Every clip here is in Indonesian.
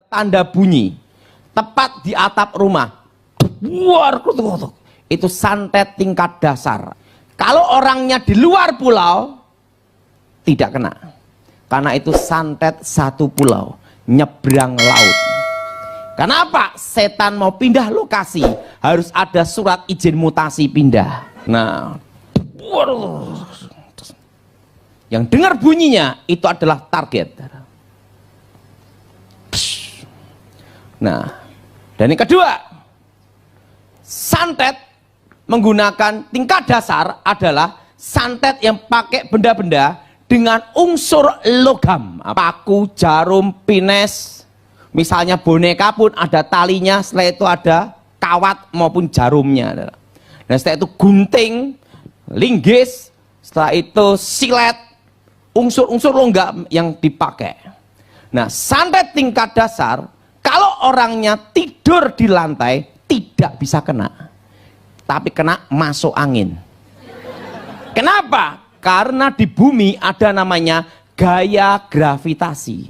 tanda bunyi tepat di atap rumah, luar kutuk, itu santet tingkat dasar. Kalau orangnya di luar pulau tidak kena, karena itu santet satu pulau nyebrang laut. Kenapa? Setan mau pindah lokasi harus ada surat izin mutasi pindah. Nah, yang dengar bunyinya itu adalah target. Nah, dan yang kedua, santet menggunakan tingkat dasar adalah santet yang pakai benda-benda dengan unsur logam, paku, jarum, pines, misalnya boneka pun ada talinya, setelah itu ada kawat maupun jarumnya. Nah, setelah itu gunting, linggis, setelah itu silet, unsur-unsur logam yang dipakai. Nah, santet tingkat dasar kalau orangnya tidur di lantai tidak bisa kena, tapi kena masuk angin. Kenapa? Karena di bumi ada namanya gaya gravitasi.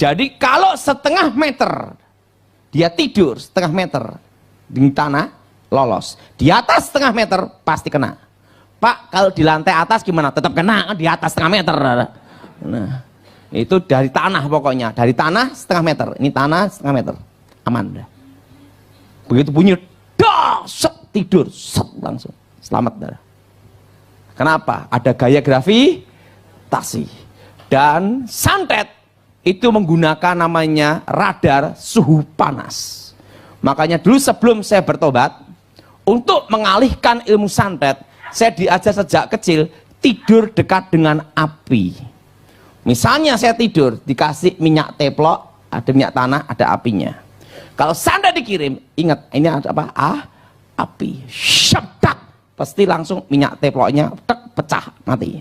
Jadi kalau setengah meter dia tidur setengah meter di tanah lolos, di atas setengah meter pasti kena. Pak, kalau di lantai atas gimana? Tetap kena di atas setengah meter. Nah, itu dari tanah pokoknya, dari tanah setengah meter, ini tanah setengah meter, aman dah. Begitu bunyi, dah, set, tidur, set, langsung selamat dah. Kenapa? Ada gaya gravitasi. Dan santet itu menggunakan namanya radar suhu panas. Makanya dulu sebelum saya bertobat, untuk mengalihkan ilmu santet, saya diajar sejak kecil tidur dekat dengan api. Misalnya saya tidur dikasih minyak teplok, ada minyak tanah, ada apinya. Kalau santet dikirim, ingat ini ada apa? Api. Syetak, pasti langsung minyak teploknya tek, pecah, mati.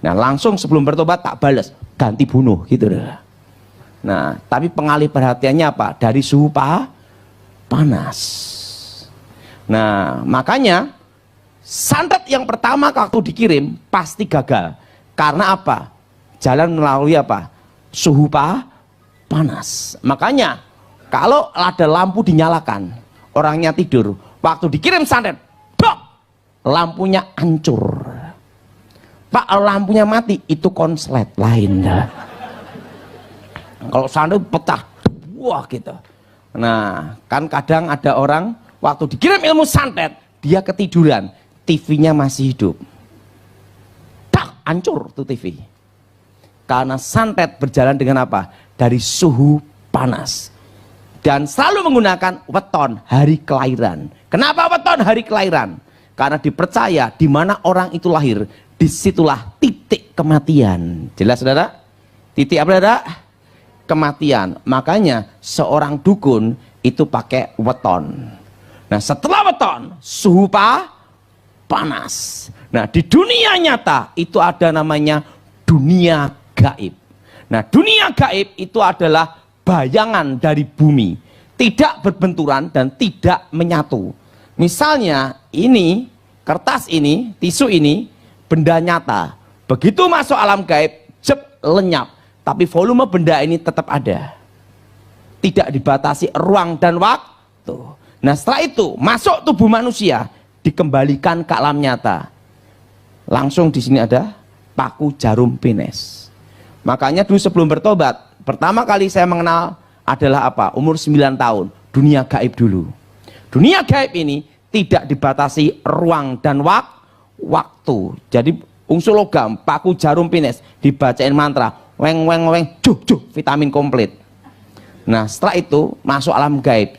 Nah, langsung sebelum bertobat tak balas, ganti bunuh gitu deh. Nah, tapi pengalih perhatiannya apa? Dari suhu panas. Nah, makanya santet yang pertama waktu dikirim pasti gagal. Karena apa? Jalan melalui apa? Suhu panas. Makanya kalau ada lampu dinyalakan, orangnya tidur, waktu dikirim santet, dok, lampunya hancur. Pak, kalau lampunya mati itu konslet lain. Kalau santet pecah, wah gitu. Nah, kan kadang ada orang waktu dikirim ilmu santet, dia ketiduran, TV-nya masih hidup. Tak, hancur tuh TV. Karena santet berjalan dengan apa? Dari suhu panas. Dan selalu menggunakan weton hari kelahiran. Kenapa weton hari kelahiran? Karena dipercaya di mana orang itu lahir, disitulah titik kematian. Jelas saudara? Titik apa saudara? Kematian. Makanya seorang dukun itu pakai weton. Nah, setelah weton, suhu panas. Nah, di dunia nyata itu ada namanya dunia gaib. Nah, dunia gaib itu adalah bayangan dari bumi, tidak berbenturan dan tidak menyatu. Misalnya ini, kertas ini, tisu ini, benda nyata. Begitu masuk alam gaib, jep, lenyap. Tapi volume benda ini tetap ada. Tidak dibatasi ruang dan waktu. Nah, setelah itu masuk tubuh manusia, dikembalikan ke alam nyata. Langsung di sini ada paku, jarum, pines. Makanya dulu sebelum bertobat, pertama kali saya mengenal adalah apa? Umur 9 tahun, dunia gaib dulu. Dunia gaib ini tidak dibatasi ruang dan waktu. Jadi unsur logam, paku, jarum, pines, dibacain mantra, weng weng weng, juh juh, vitamin komplit. Nah, setelah itu masuk alam gaib.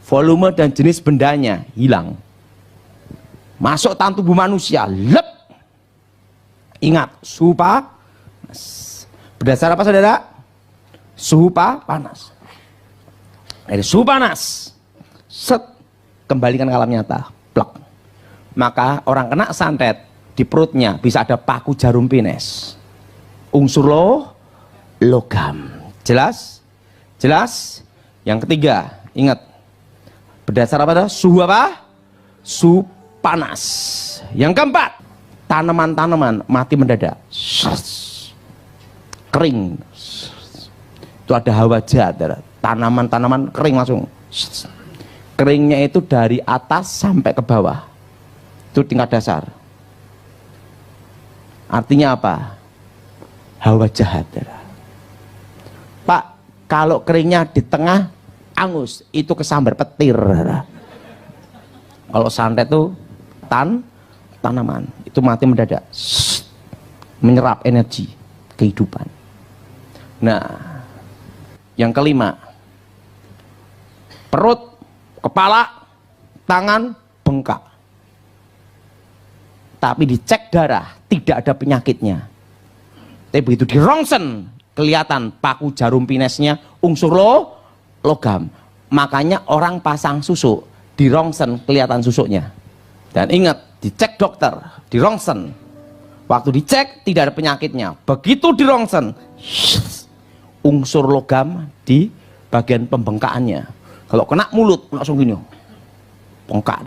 Volume dan jenis bendanya hilang. Masuk tanah tubuh manusia, lep. Ingat, suhu berdasar apa saudara? Suhu panas. Dari suhu panas, set, kembalikan ke alam nyata, plek. Maka orang kena santet di perutnya bisa ada paku, jarum, pines, unsur logam. Jelas? Jelas? Yang ketiga, ingat, berdasar apa? Suhu apa? Suhu panas. Yang keempat, tanaman-tanaman mati mendadak, kering. Itu ada hawa jahat, tanaman-tanaman kering langsung. Keringnya itu dari atas sampai ke bawah. Itu tingkat dasar. Artinya apa? Hawa jahat. Pak, kalau keringnya di tengah angus, itu kesambar petir. Kalau santet itu tanaman, itu mati mendadak, menyerap energi kehidupan. Nah, yang kelima, perut, kepala, tangan bengkak, tapi dicek darah tidak ada penyakitnya. Tapi begitu dirongsen kelihatan paku jarum pinesnya unsur logam. Makanya orang pasang susuk dirongsen kelihatan susuknya. Dan ingat, dicek dokter, dirongsen. Waktu dicek tidak ada penyakitnya. Begitu dirongsen, unsur logam di bagian pembengkaannya. Kalau kena mulut langsung gini, bengkak.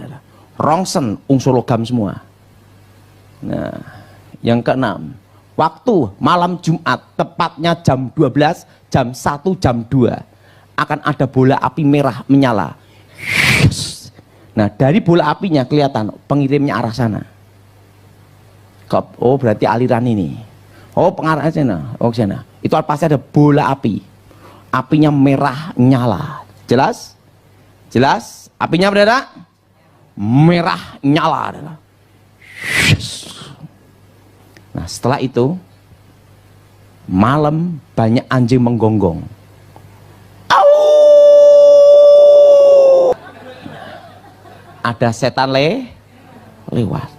Rongsen unsur logam semua. Nah, yang keenam, waktu malam Jumat tepatnya jam 12, jam 1, jam 2 akan ada bola api merah menyala. Nah, dari bola apinya kelihatan pengirimnya arah sana. Oh, berarti aliran ini. Oh, pengarahnya sana. Oh, sana. Itu pasti ada bola api. Apinya merah nyala. Jelas? Jelas? Apinya berada? Merah nyala. Nah, setelah itu malam banyak anjing menggonggong. Ada setan lewat.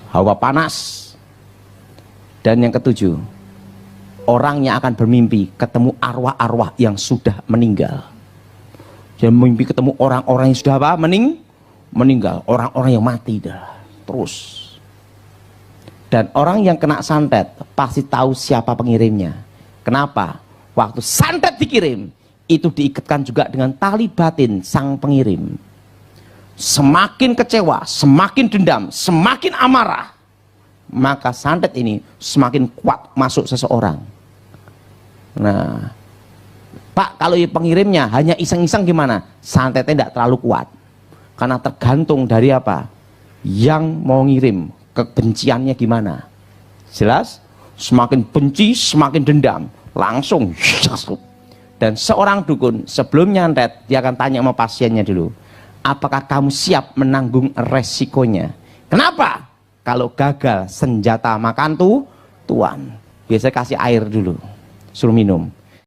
Hawa panas. Dan yang ketujuh, orangnya akan bermimpi ketemu arwah-arwah yang sudah meninggal. Dia mimpi ketemu orang-orang yang sudah apa? Meninggal. Orang-orang yang mati dah. Terus. Dan orang yang kena santet pasti tahu siapa pengirimnya. Kenapa? Waktu santet dikirim, itu diikatkan juga dengan tali batin sang pengirim. Semakin kecewa, semakin dendam, semakin amarah, maka santet ini semakin kuat masuk seseorang. Nah, Pak, kalau pengirimnya hanya iseng-iseng gimana? Santetnya tidak terlalu kuat. Karena tergantung dari apa? Yang mau ngirim, kebenciannya gimana. Jelas? Semakin benci, semakin dendam, langsung. Dan seorang dukun sebelum nyantet, dia akan tanya sama pasiennya dulu, apakah kamu siap menanggung resikonya? Kenapa? Kalau gagal senjata makan tuan, biasanya kasih air dulu, suruh minum.